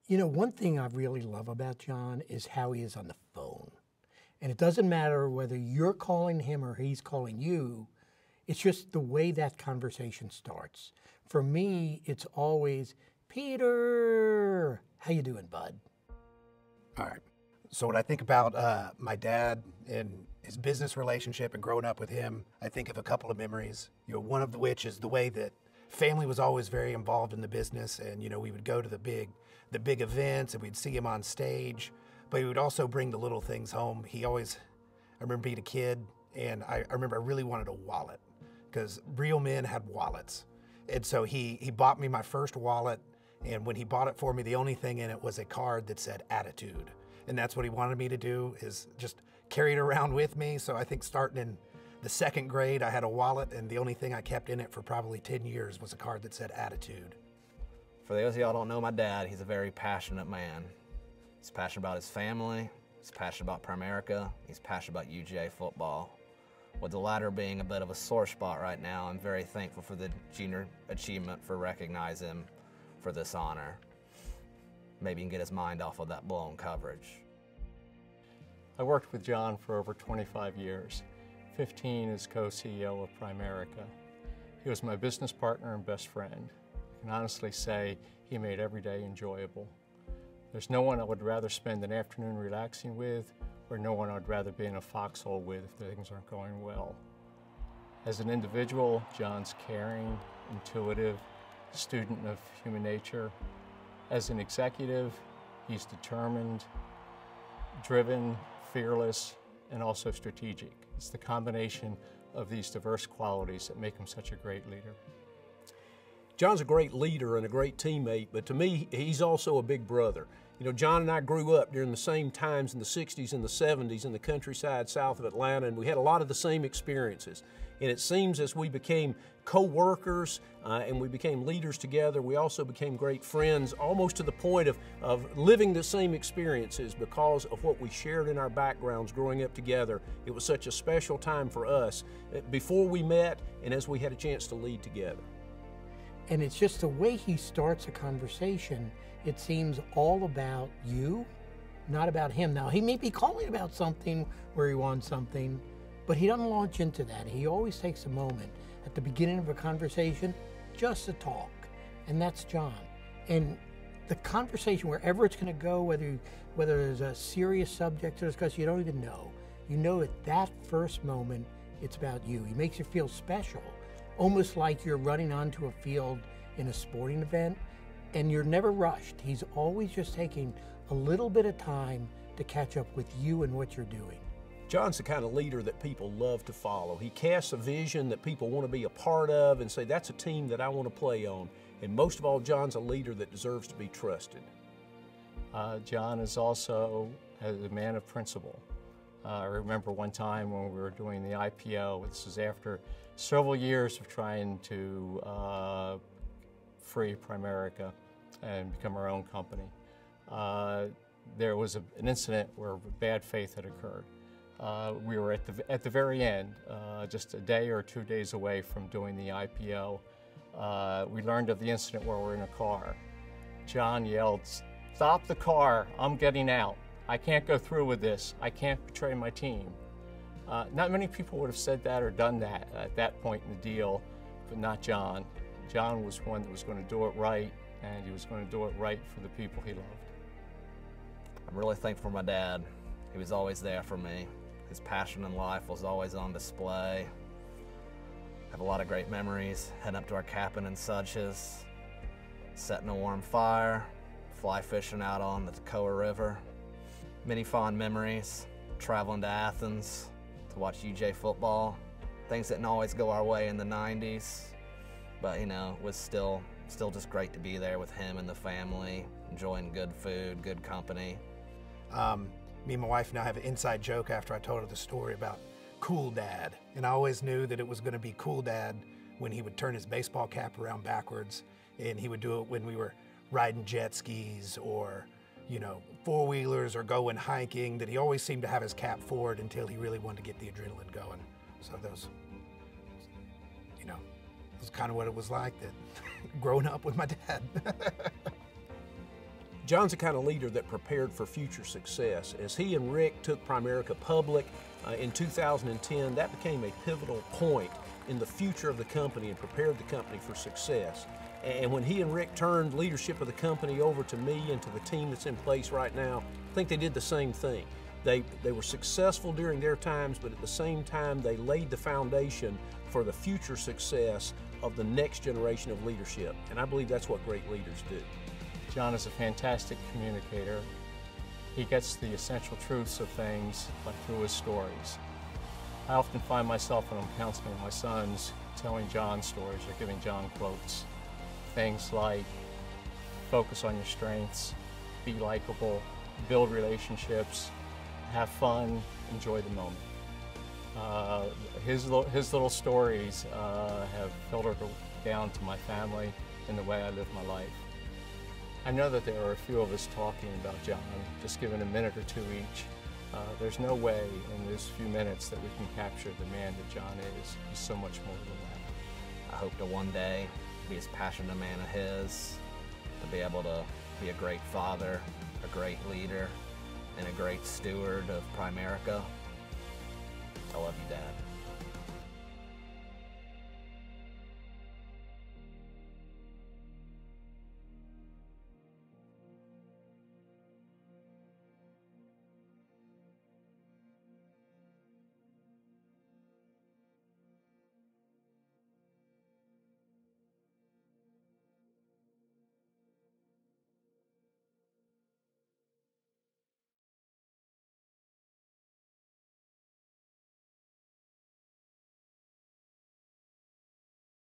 You know, one thing I really love about John is how he is on the phone. And it doesn't matter whether you're calling him or he's calling you, it's just the way that conversation starts. For me, it's always, Peter, how you doing, bud? All right. So when I think about my dad and his business relationship and growing up with him, I think of a couple of memories. You know, one of which is the way that family was always very involved in the business, and you know, we would go to the big events and we'd see him on stage, but he would also bring the little things home. I remember being a kid, and I remember I really wanted a wallet because real men had wallets, and so he bought me my first wallet. And when he bought it for me, the only thing in it was a card that said attitude. And that's what he wanted me to do, is just carry it around with me. So I think starting in the second grade, I had a wallet, and the only thing I kept in it for probably 10 years was a card that said attitude. For those of y'all who don't know my dad, he's a very passionate man. He's passionate about his family, he's passionate about Primerica, he's passionate about UGA football. With the latter being a bit of a sore spot right now, I'm very thankful for the junior achievement for recognizing him for this honor. Maybe he can get his mind off of that blown coverage. I worked with John for over 25 years, 15 as co-CEO of Primerica. He was my business partner and best friend. I can honestly say he made every day enjoyable. There's no one I would rather spend an afternoon relaxing with, or no one I'd rather be in a foxhole with if things aren't going well. As an individual, John's caring, intuitive, student of human nature. As an executive, he's determined, driven, fearless, and also strategic. It's the combination of these diverse qualities that make him such a great leader. John's a great leader and a great teammate, but to me, he's also a big brother. You know, John and I grew up during the same times in the 60s and the 70s in the countryside south of Atlanta, and we had a lot of the same experiences. And it seems as we became co-workers and we became leaders together, we also became great friends, almost to the point of living the same experiences because of what we shared in our backgrounds growing up together. It was such a special time for us before we met and as we had a chance to lead together. And it's just the way he starts a conversation. It seems all about you, not about him. Now, he may be calling about something where he wants something, but he doesn't launch into that. He always takes a moment at the beginning of a conversation just to talk, and that's John. And the conversation, wherever it's going to go, whether there's a serious subject to discuss, you don't even know. You know at that first moment, it's about you. He makes you feel special, almost like you're running onto a field in a sporting event, and you're never rushed. He's always just taking a little bit of time to catch up with you and what you're doing. John's the kind of leader that people love to follow. He casts a vision that people want to be a part of and say, that's a team that I want to play on. And most of all, John's a leader that deserves to be trusted. John is also a man of principle. I remember one time when we were doing the IPO, this was after several years of trying to free Primerica and become our own company. There was an incident where bad faith had occurred. We were at the very end, just a day or 2 days away from doing the IPO. We learned of the incident where we're in a car. John yelled, "Stop the car, I'm getting out. I can't go through with this. I can't betray my team." Not many people would have said that or done that at that point in the deal, but not John. John was one that was going to do it right, and he was going to do it right for the people he loved. I'm really thankful for my dad. He was always there for me. His passion in life was always on display. I have a lot of great memories, heading up to our cabin in Suches, setting a warm fire, fly fishing out on the Toccoa River. Many fond memories, traveling to Athens to watch UJ football. Things didn't always go our way in the 90s, but you know, it was still just great to be there with him and the family, enjoying good food, good company. Me and my wife now have an inside joke after I told her the story about Cool Dad. And I always knew that it was going to be Cool Dad when he would turn his baseball cap around backwards, and he would do it when we were riding jet skis or, you know, four-wheelers or going hiking, that he always seemed to have his cap forward until he really wanted to get the adrenaline going. So those, you know, was kind of what it was like that growing up with my dad. John's the kind of leader that prepared for future success. As he and Rick took Primerica public in 2010, that became a pivotal point in the future of the company and prepared the company for success. And when he and Rick turned leadership of the company over to me and to the team that's in place right now, I think they did the same thing. They were successful during their times, but at the same time, they laid the foundation for the future success of the next generation of leadership. And I believe that's what great leaders do. John is a fantastic communicator. He gets the essential truths of things like through his stories. I often find myself when I'm counseling my sons telling John stories or giving John quotes. Things like focus on your strengths, be likable, build relationships, have fun, enjoy the moment. His little stories have filtered down to my family and the way I live my life. I know that there are a few of us talking about John, just given a minute or two each. There's no way in these few minutes that we can capture the man that John is. He's so much more than that. I hope to one day be as passionate a man as his, to be able to be a great father, a great leader, and a great steward of Primerica. I love you, Dad.